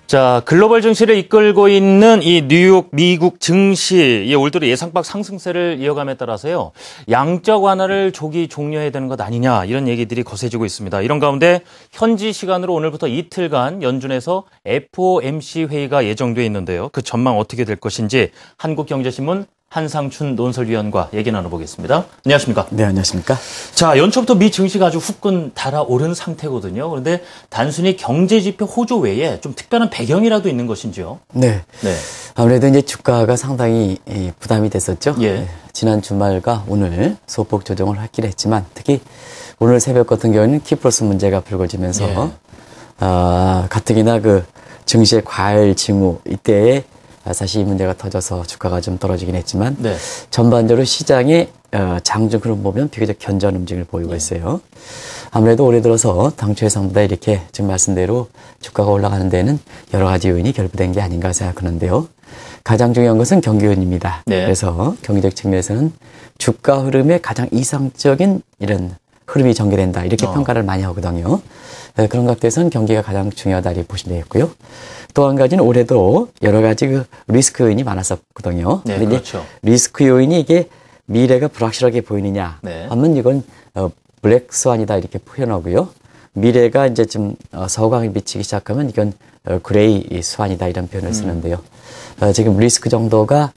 자, 글로벌 증시를 이끌고 있는 이 뉴욕 미국 증시, 이 올 들어 예상밖 상승세를 이어감에 따라서요, 양적 완화를 조기 종료해야 되는 것 아니냐, 이런 얘기들이 거세지고 있습니다. 이런 가운데 현지 시간으로 오늘부터 이틀간 연준에서 FOMC 회의가 예정돼 있는데요. 그 전망 어떻게 될 것인지 한국경제신문 한상춘 논설위원과 얘기 나눠보겠습니다. 안녕하십니까? 네, 안녕하십니까? 자, 연초부터 미 증시가 아주 후끈 달아오른 상태거든요. 그런데 단순히 경제지표 호조 외에 좀 특별한 배경이라도 있는 것인지요? 네. 아무래도 이제 주가가 상당히 부담이 됐었죠. 예. 지난 주말과 오늘 소폭 조정을 하긴 했지만 특히 오늘 새벽 같은 경우에는 키플러스 문제가 불거지면서 가뜩이나 그 증시의 과열 징후 이때에 사실 이 문제가 터져서 주가가 좀 떨어지긴 했지만 전반적으로 시장의 장중 흐름 보면 비교적 견조한 움직임을 보이고 있어요. 아무래도 올해 들어서 당초 예상보다 이렇게 지금 말씀대로 주가가 올라가는 데는 여러 가지 요인이 결부된 게 아닌가 생각하는데요. 가장 중요한 것은 경기 요인입니다. 그래서 경제적 측면에서는 주가 흐름의 가장 이상적인 이런 흐름이 전개된다 이렇게 평가를 많이 하거든요. 그런 각도에서는 경기가 가장 중요하다 이렇게 보시면 되겠고요. 또 한 가지는 올해도 여러 가지 그 리스크 요인이 많았었거든요. 네, 그렇죠. 리스크 요인이 이게 미래가 불확실하게 보이느냐 하면 이건 블랙 스완이다 이렇게 표현하고요. 미래가 이제 좀 서광이 비치기 시작하면 이건 그레이 스완이다 이런 표현을 쓰는데요. 지금 리스크 정도가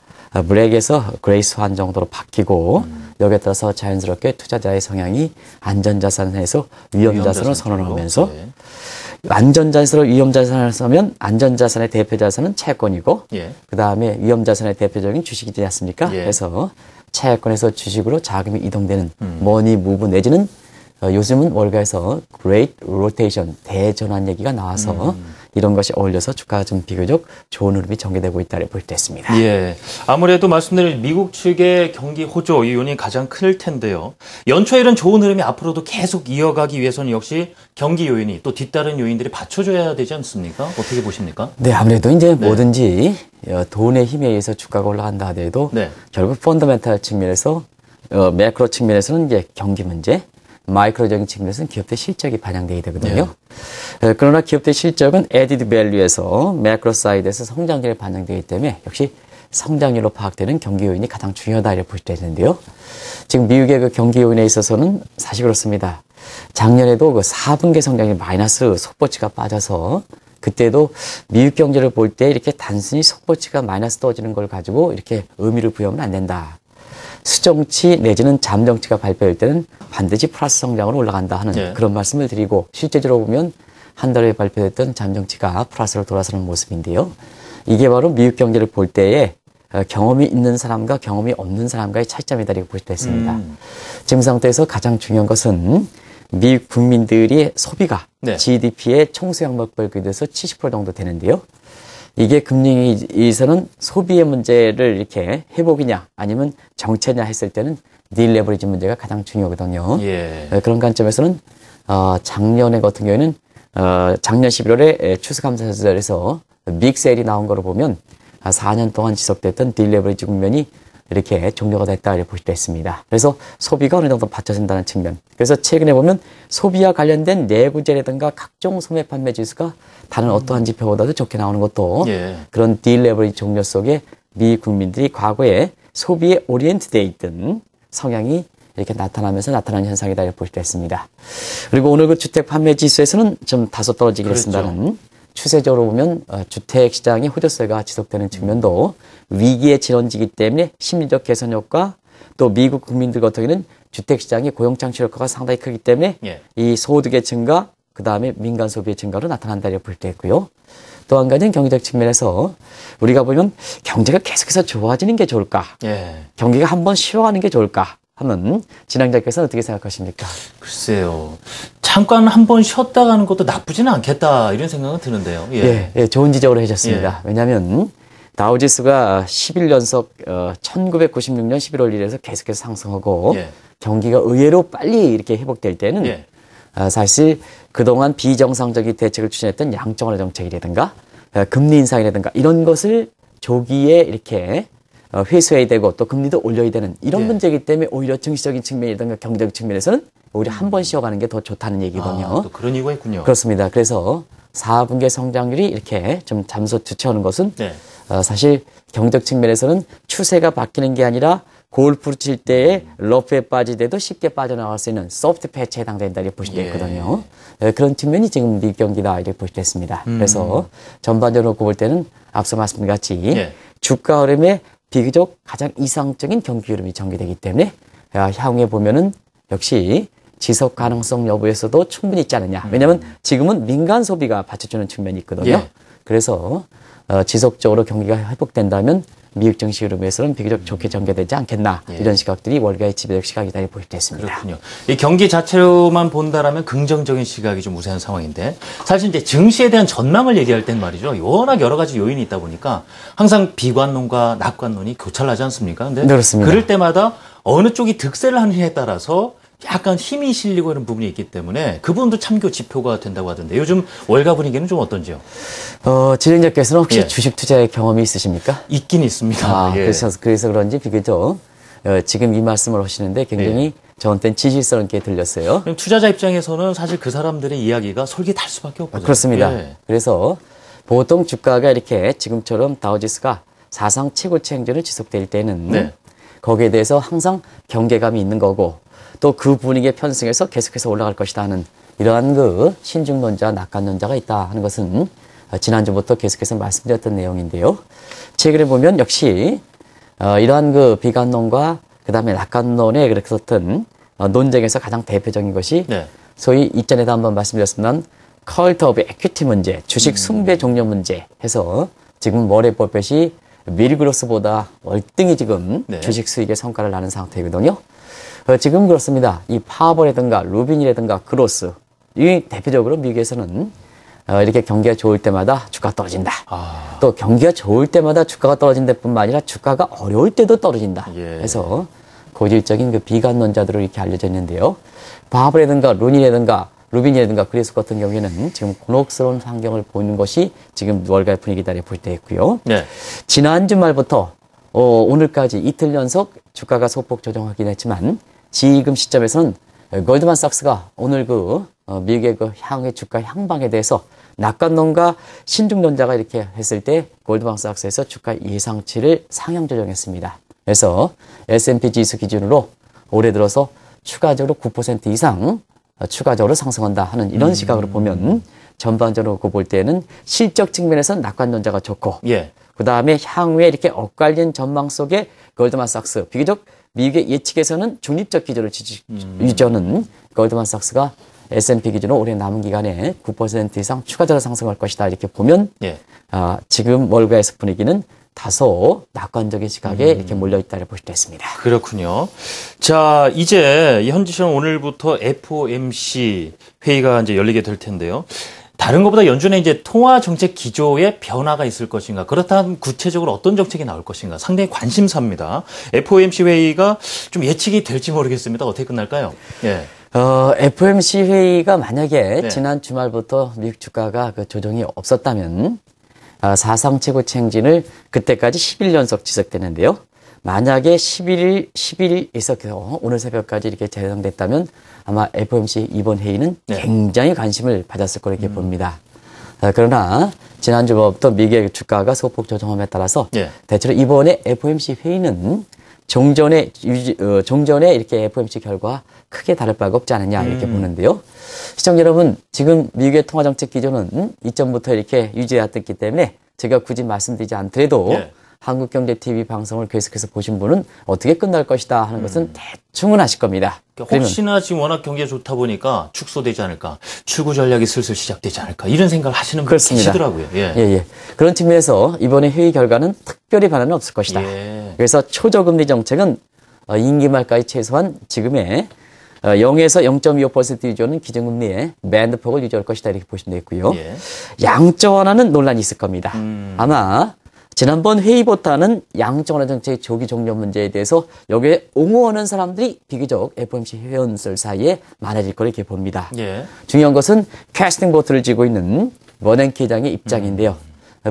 블랙에서 그레이 스완 정도로 바뀌고 여기에 따라서 자연스럽게 투자자의 성향이 안전자산에서 위험자산으로 선언하면서 안전자산으로 위험자산을 쓰면 안전자산의 대표자산은 채권이고 그다음에 위험자산의 대표적인 주식이 되지 않습니까? 그래서 채권에서 주식으로 자금이 이동되는 머니 무브 내지는 요즘은 월가에서 Great Rotation, 대전환 얘기가 나와서 이런 것이 어울려서 주가가 좀 비교적 좋은 흐름이 전개되고 있다고 볼 때 있습니다. 예. 아무래도 말씀드린 미국 측의 경기 호조 이 요인이 가장 클 텐데요. 연초에 이런 좋은 흐름이 앞으로도 계속 이어가기 위해서는 역시 경기 요인이 또 뒤따른 요인들이 받쳐줘야 되지 않습니까? 어떻게 보십니까? 네, 아무래도 이제 뭐든지 돈의 힘에 의해서 주가가 올라간다 하더라도 결국 펀더멘탈 측면에서 매크로 측면에서는 이제 경기 문제, 마이크로적인 측면에서는 기업의 실적이 반영되게 되거든요. 그러나 기업의 실적은 에디드 밸류에서 매크로 사이드에서 성장률에 반영되기 때문에 역시 성장률로 파악되는 경기 요인이 가장 중요하다 이렇게 볼 수 있는데요. 지금 미국의 그 경기 요인에 있어서는 사실 그렇습니다. 작년에도 그 4분기 성장률 마이너스 속보치가 빠져서 그때도 미국 경제를 볼 때 이렇게 단순히 속보치가 마이너스 떨어지는 걸 가지고 이렇게 의미를 부여하면 안 된다. 수정치 내지는 잠정치가 발표할 때는 반드시 플러스 성장으로 올라간다 하는 그런 말씀을 드리고 실제적으로 보면 한 달에 발표됐던 잠정치가 플러스로 돌아서는 모습인데요. 이게 바로 미국 경제를 볼 때에 경험이 있는 사람과 경험이 없는 사람과의 차이점이다 이렇게 볼 수 있습니다. 지금 상태에서 가장 중요한 것은 미국 국민들의 소비가 GDP의 총수양목별 비교해서 70% 정도 되는데요. 이게 금리에서는 소비의 문제를 이렇게 회복이냐 아니면 정체냐 했을 때는 딜레버리지 문제가 가장 중요하거든요. 그런 관점에서는 작년에 같은 경우에는 작년 11월에 추수감사절에서 빅셀이 나온 거로 보면 4년 동안 지속됐던 딜레버리지 국면이 이렇게 종료가 됐다 이렇게 볼 수 있습니다. 그래서 소비가 어느 정도 받쳐진다는 측면. 그래서 최근에 보면 소비와 관련된 내구재라든가 각종 소매 판매 지수가 다른 어떠한 지표보다도 좋게 나오는 것도 그런 딜레버리지 종료 속에 미 국민들이 과거에 소비에 오리엔트되어 있던 성향이 이렇게 나타나면서 나타나는 현상이다 이렇게 볼 수 있습니다. 그리고 오늘 그 주택 판매 지수에서는 좀 다소 떨어지긴 했습니다만 추세적으로 보면 주택 시장의 호조세가 지속되는 측면도 위기의 진원지이기 때문에 심리적 개선 효과 또 미국 국민들 같은 경우는 주택 시장의 고용 창출 효과가 상당히 크기 때문에 이 소득의 증가 그다음에 민간 소비의 증가로 나타난다 이렇게 볼 때 있고요. 또 한 가지는 경제적 측면에서 우리가 보면 경제가 계속해서 좋아지는 게 좋을까? 경기가 한번 쉬어가는 게 좋을까? 하면 진행자께서는 어떻게 생각하십니까? 글쎄요. 잠깐 한번 쉬었다 가는 것도 나쁘지는 않겠다 이런 생각은 드는데요. 좋은 지적으로 해주셨습니다. 왜냐하면 다우지수가 11연속 1996년 11월 1일에서 계속해서 상승하고 경기가 의외로 빨리 이렇게 회복될 때는 사실 그동안 비정상적인 대책을 추진했던 양적완화 정책이라든가 금리 인상이라든가 이런 것을 조기에 이렇게 회수해야 되고 또 금리도 올려야 되는 이런 문제이기 때문에 오히려 증시적인 측면이라든가 경제적 측면에서는 오히려 한 번 쉬어가는 게 더 좋다는 얘기거든요. 또 그런 이유가 있군요. 그렇습니다. 그래서 4분기 성장률이 이렇게 좀 주춤하는 것은 네. 사실 경제적 측면에서는 추세가 바뀌는 게 아니라 골프를 칠 때에 러프에 빠지더라도 쉽게 빠져나갈 수 있는 소프트 패치에 해당된다 이렇게 보시면 되거든요. 그런 측면이 지금 미국 경기다 이렇게 보시면 됐습니다. 그래서 전반적으로 볼 때는 앞서 말씀드린 같이 주가 흐름에 비교적 가장 이상적인 경기 흐름이 전개되기 때문에 향후에 보면은 역시 지속 가능성 여부에서도 충분히 있지 않느냐. 왜냐하면 지금은 민간 소비가 받쳐주는 측면이 있거든요. 그래서 지속적으로 경기가 회복된다면 미국 증시 흐름에서는 비교적 좋게 전개되지 않겠나. 이런 시각들이 월가의 지배적 시각이다 이렇게 보실 수 있습니다. 그렇군요. 이 경기 자체로만 본다라면 긍정적인 시각이 좀 우세한 상황인데 사실 이제 증시에 대한 전망을 얘기할 땐 말이죠. 워낙 여러 가지 요인이 있다 보니까 항상 비관론과 낙관론이 교차하지 않습니까? 근데 그렇습니다. 그럴 때마다 어느 쪽이 득세를 하느냐에 따라서 약간 힘이 실리고 이런 부분이 있기 때문에 그 부분도 참고 지표가 된다고 하던데 요즘 월가 분위기는 좀 어떤지요? 진행자께서는 혹시 주식 투자의 경험이 있으십니까? 있긴 있습니다. 그래서 그런지 비교적 지금 이 말씀을 하시는데 굉장히 저한테는 지질스럽게 들렸어요. 투자자 입장에서는 사실 그 사람들의 이야기가 솔깃할 수밖에 없거든요. 그렇습니다. 그래서 보통 주가가 이렇게 지금처럼 다우지수가 사상 최고치 행진을 지속될 때는 거기에 대해서 항상 경계감이 있는 거고 또 그 분위기에 편승해서 계속해서 올라갈 것이다 하는 이러한 그 신중론자, 낙관론자가 있다 하는 것은 지난주부터 계속해서 말씀드렸던 내용인데요. 최근에 보면 역시 이러한 그 비관론과 그 다음에 낙관론의 그렇던 논쟁에서 가장 대표적인 것이 소위 이전에도 한번 말씀드렸습니다만 컬트 오브 에퀴티 문제, 주식 숭배 종료 문제 해서 지금 워렌 버핏이 밀 그로스보다 월등히 지금 주식 수익의 성과를 나는 상태이거든요. 지금 그렇습니다. 이 파버라든가 루빈이라든가 그로스 이 대표적으로 미국에서는 이렇게 경기가 좋을 때마다 주가가 떨어진다. 또 경기가 좋을 때마다 주가가 떨어진다 뿐만 아니라 주가가 어려울 때도 떨어진다. 그래서 고질적인 그 비관론자들로 이렇게 알려져 있는데요. 파버라든가 루빈이라든가 그리스 같은 경우에는 지금 곤혹스러운 환경을 보이는 것이 지금 월가의 분위기다 볼 때 있고요. 지난 주말부터 오늘까지 이틀 연속 주가가 소폭 조정하긴 했지만 지금 시점에서는 골드만삭스가 오늘 미국의 향후의 주가 향방에 대해서 낙관론과 신중론자가 이렇게 했을 때 골드만삭스에서 주가 예상치를 상향 조정했습니다. 그래서 S&P 지수 기준으로 올해 들어서 추가적으로 9% 이상 추가적으로 상승한다 하는 이런 시각으로 보면 전반적으로 볼 때는 실적 측면에서는 낙관론자가 좋고 그 다음에 향후에 이렇게 엇갈린 전망 속에 골드만삭스 비교적 미국의 예측에서는 중립적 기조를 유지하는 골드만삭스가 S&P 기준으로 올해 남은 기간에 9% 이상 추가적으로 상승할 것이다 이렇게 보면 지금 월가에서 분위기는 다소 낙관적인 시각에 이렇게 몰려있다를 볼 수 있습니다. 그렇군요. 자, 이제 현지 시간 오늘부터 FOMC 회의가 이제 열리게 될 텐데요. 다른 것보다 연준의 이제 통화 정책 기조에 변화가 있을 것인가? 그렇다면 구체적으로 어떤 정책이 나올 것인가? 상당히 관심사입니다. FOMC 회의가 좀 예측이 될지 모르겠습니다. 어떻게 끝날까요? FOMC 회의가 만약에 지난 주말부터 미국 주가가 그 조정이 없었다면 사상 최고치 행진을 그때까지 10일 연속 지속되는데요. 만약에 11일에서 오늘 새벽까지 이렇게 재정됐다면 아마 FOMC 이번 회의는 굉장히 관심을 받았을 거로 이렇게 봅니다. 그러나 지난주부터 미국의 주가가 소폭 조정함에 따라서 대체로 이번에 FOMC 회의는 종전에 이렇게 FOMC 결과 크게 다를 바가 없지 않느냐 이렇게 보는데요. 시청자 여러분, 지금 미국의 통화정책 기조는 이전부터 이렇게 유지해왔기 때문에 제가 굳이 말씀드리지 않더라도 한국경제TV 방송을 계속해서 보신 분은 어떻게 끝날 것이다 하는 것은 대충은 아실 겁니다. 혹시나 지금 워낙 경기가 좋다 보니까 축소되지 않을까, 출구 전략이 슬슬 시작되지 않을까 이런 생각을 하시는 분이 계시더라고요. 그런 측면에서 이번에 회의 결과는 특별히 변화는 없을 것이다. 그래서 초저금리 정책은 임기 말까지 최소한 지금의 0에서 0.25% 유지하는 기준금리의 밴드폭을 유지할 것이다 이렇게 보시면 되겠고요. 양적 완화는 논란이 있을 겁니다. 아마 지난번 회의보다는 양적 완화 정책의 조기 종료 문제에 대해서 여기에 옹호하는 사람들이 비교적 FOMC 회원들 사이에 많아질 거로 이렇게 봅니다. 중요한 것은 캐스팅 보트를 쥐고 있는 버냉키 장의 입장인데요.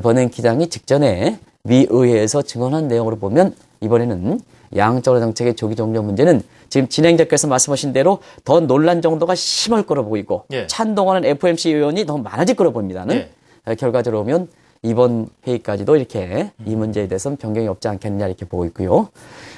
버냉키 장이 직전에 미 의회에서 증언한 내용으로 보면 이번에는 양적 완화 정책의 조기 종료 문제는 지금 진행자께서 말씀하신 대로 더 논란 정도가 심할 거로 보이고 예. 찬동하는 FOMC 의원이 더 많아질 거로 보입니다는 예. 결과적으로 보면 이번 회의까지도 이렇게 이 문제에 대해서는 변경이 없지 않겠느냐 이렇게 보고 있고요.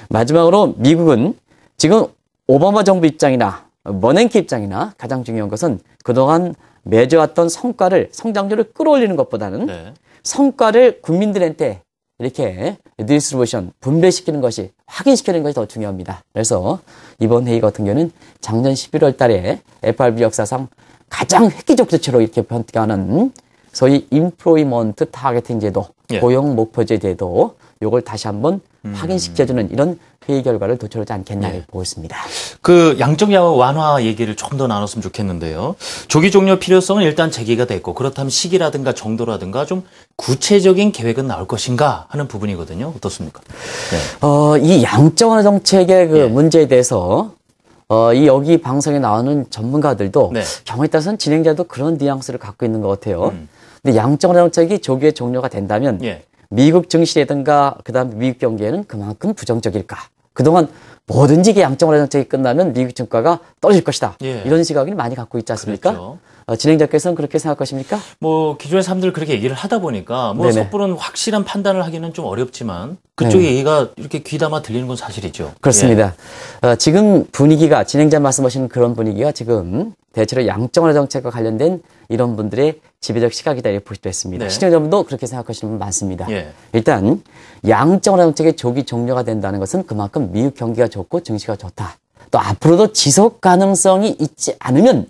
마지막으로 미국은 지금 오바마 정부 입장이나 버냉키 입장이나 가장 중요한 것은 그동안 맺어왔던 성과를 성장률을 끌어올리는 것보다는 네. 성과를 국민들한테 이렇게 디스트리뷰션 분배시키는 것이 확인시키는 것이 더 중요합니다. 그래서 이번 회의 같은 경우는 작년 11월 달에 FRB 역사상 가장 획기적 조치로 이렇게 변경하는 소위 임플로이먼트 타겟팅 제도, 예. 고용 목표제 제도 요걸 다시 한번 확인시켜주는 이런 회의 결과를 도출하지 않겠나 예. 보고 있습니다. 그 양적 완화 얘기를 좀 더 나눴으면 좋겠는데요. 조기 종료 필요성은 일단 제기가 됐고 그렇다면 시기라든가 정도라든가 좀 구체적인 계획은 나올 것인가 하는 부분이거든요. 어떻습니까? 네. 이 양적 완화 정책의 그 예. 문제에 대해서 이 여기 방송에 나오는 전문가들도 네. 경우에 따라서는 진행자도 그런 뉘앙스를 갖고 있는 것 같아요. 근데 양적 완화 정책이 조기에 종료가 된다면 예. 미국 증시라든가 그다음에 미국 경기에는 그만큼 부정적일까? 그동안 뭐든지 양적 완화 정책이 끝나면 미국 증가가 떨어질 것이다. 예. 이런 시각을 많이 갖고 있지 않습니까? 그렇죠. 진행자께서는 그렇게 생각하십니까? 뭐 기존의 사람들 그렇게 얘기를 하다 보니까 뭐 섣부른 확실한 판단을 하기는 좀 어렵지만 그쪽의 얘기가 이렇게 귀담아 들리는 건 사실이죠. 그렇습니다. 예. 지금 분위기가 진행자 말씀하시는 그런 분위기가 지금 대체로 양적 완화 정책과 관련된 이런 분들의 지배적 시각이다 이렇게 보시도 했습니다. 네. 시청자분도 그렇게 생각하시는 분 많습니다. 예. 일단 양적 완화 정책의 조기 종료가 된다는 것은 그만큼 미국 경기가 좋고 증시가 좋다. 또 앞으로도 지속 가능성이 있지 않으면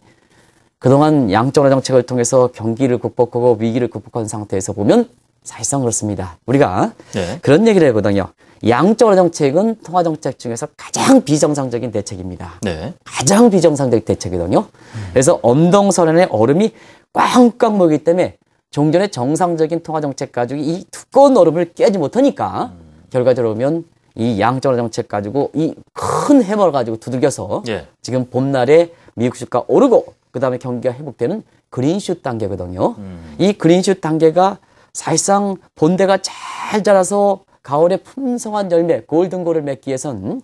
그동안 양적 완화 정책을 통해서 경기를 극복하고 위기를 극복한 상태에서 보면 사실상 그렇습니다. 우리가 네. 그런 얘기를 하거든요. 양적 완화 정책은 통화 정책 중에서 가장 비정상적인 대책입니다. 네. 가장 비정상적인 대책이거든요. 그래서 엄동설안의 얼음이 꽝꽝 모이기 때문에 종전의 정상적인 통화 정책 가지고 이 두꺼운 얼음을 깨지 못하니까 결과적으로 보면 이 양적 완화 정책 가지고 이 큰 해머를 가지고 두들겨서 네. 지금 봄날에 미국 주가 오르고 그다음에 경기가 회복되는 그린슛 단계거든요. 이 그린슛 단계가 사실상 본대가 잘 자라서 가을에 풍성한 열매, 골든골을 맺기 위해선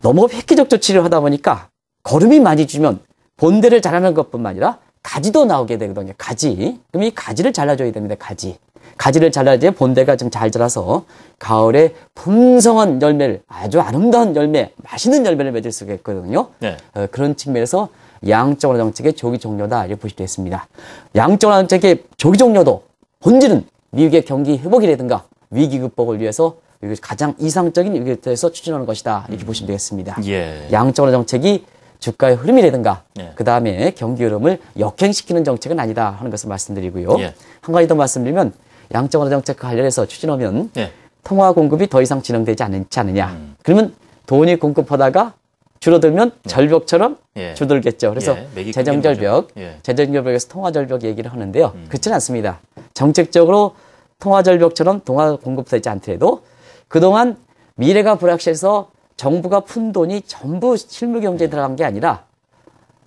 너무 획기적 조치를 하다 보니까 거름이 많이 주면 본대를 자라는 것뿐만 아니라 가지도 나오게 되거든요. 가지. 그럼 이 가지를 잘라줘야 됩니다. 가지. 가지를 잘라줘야 본대가 좀 잘 자라서 가을에 풍성한 열매를 아주 아름다운 열매, 맛있는 열매를 맺을 수가 있거든요. 네. 그런 측면에서 양적 완화 정책의 조기 종료다 이렇게 보시도 했습니다. 양적 완화 정책의 조기 종료도 본질은 미국의 경기 회복이라든가 위기 극복을 위해서 가장 이상적인 위기에서 추진하는 것이다 이렇게 보시면 되겠습니다. 예. 양적 완화 정책이 주가의 흐름이라든가 예. 그다음에 경기 흐름을 역행시키는 정책은 아니다 하는 것을 말씀드리고요. 예. 한 가지 더 말씀드리면 양적 완화 정책과 관련해서 추진하면 예. 통화 공급이 더 이상 진행되지 않지 않느냐. 그러면 돈이 공급하다가 줄어들면 절벽처럼 예. 줄어들겠죠. 그래서 예. 재정절벽, 예. 재정절벽에서 통화절벽 얘기를 하는데요. 그렇지는 않습니다. 정책적으로 통화절벽처럼 통화 공급되지 않더라도 그동안 미래가 불확실해서 정부가 푼 돈이 전부 실물경제에 들어간 게 아니라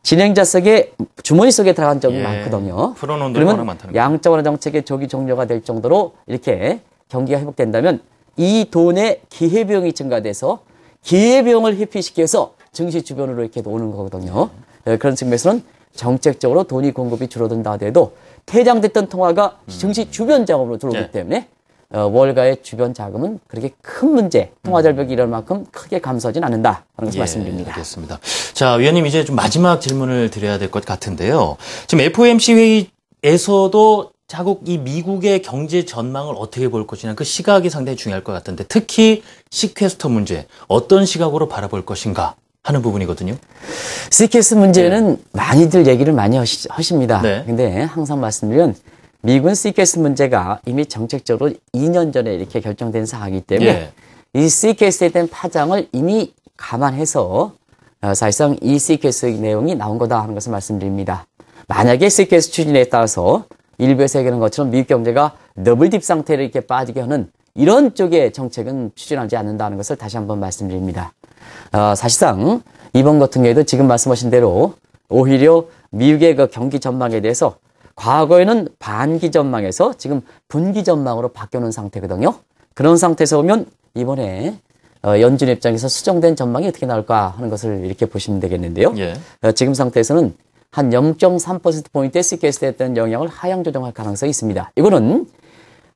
진행자 속에 주머니 속에 들어간 적이 예. 많거든요. 그러면 양적 완화 정책의 조기 종료가 될 정도로 이렇게 경기가 회복된다면 이 돈의 기회비용이 증가돼서 기회비용을 회피시켜서 증시 주변으로 이렇게 오는 거거든요. 그런 측면에서는 정책적으로 돈이 공급이 줄어든다 하더라도 퇴장됐던 통화가 증시 주변 자금으로 들어오기 때문에 월가의 주변 자금은 그렇게 큰 문제, 통화절벽이 이럴 만큼 크게 감소하진 않는다 하는 것을 말씀드립니다. 알겠습니다. 자, 위원님 이제 좀 마지막 질문을 드려야 될 것 같은데요. 지금 FOMC 회의에서도 자국 이 미국의 경제 전망을 어떻게 볼 것이냐 그 시각이 상당히 중요할 것 같은데 특히 시퀘스터 문제 어떤 시각으로 바라볼 것인가 하는 부분이거든요. 시퀘스터 문제는 많이들 얘기를 많이 하십니다. 네. 근데 항상 말씀드리면 미국은 시퀘스터 문제가 이미 정책적으로 2년 전에 이렇게 결정된 사항이기 때문에 이 시퀘스터에 대한 파장을 이미 감안해서 사실상 이 시퀘스터 내용이 나온 거다 하는 것을 말씀드립니다. 만약에 시퀘스터 추진에 따라서 일부에서 얘기하는 것처럼 미국 경제가 더블딥 상태로 이렇게 빠지게 하는 이런 쪽의 정책은 추진하지 않는다는 것을 다시 한번 말씀드립니다. 사실상 이번 같은 경우에도 지금 말씀하신 대로 오히려 미국의 그 경기 전망에 대해서 과거에는 반기 전망에서 지금 분기 전망으로 바뀌어놓은 상태거든요. 그런 상태에서 보면 이번에 연준 입장에서 수정된 전망이 어떻게 나올까 하는 것을 이렇게 보시면 되겠는데요. 예. 지금 상태에서는 한 0.3%포인트의 CKS에 했던 영향을 하향 조정할 가능성이 있습니다. 이거는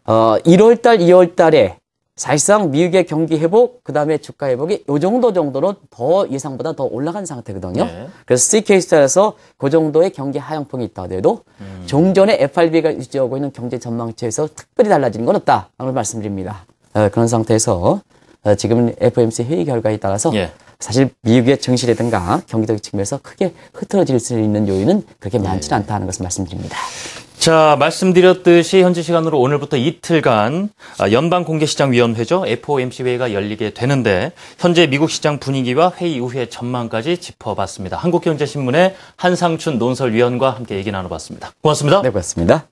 1월달, 2월달에 사실상 미국의 경기 회복, 그 다음에 주가 회복이 이 정도로 더 예상보다 더 올라간 상태거든요. 네. 그래서 CK스타에서 그 정도의 경기 하향풍이 있다 하더라도 종전에 FRB가 유지하고 있는 경제 전망치에서 특별히 달라지는 건 없다. 라는 걸 말씀드립니다. 그런 상태에서 지금 FOMC 회의 결과에 따라서 예. 사실 미국의 증시라든가 경기적 측면에서 크게 흐트러질 수 있는 요인은 그렇게 많지는 않다는 것을 말씀드립니다. 자, 말씀드렸듯이 현지 시간으로 오늘부터 이틀간 연방공개시장위원회죠. FOMC 회의가 열리게 되는데 현재 미국 시장 분위기와 회의 이후의 전망까지 짚어봤습니다. 한국경제신문의 한상춘 논설위원과 함께 얘기 나눠봤습니다. 고맙습니다. 네, 고맙습니다.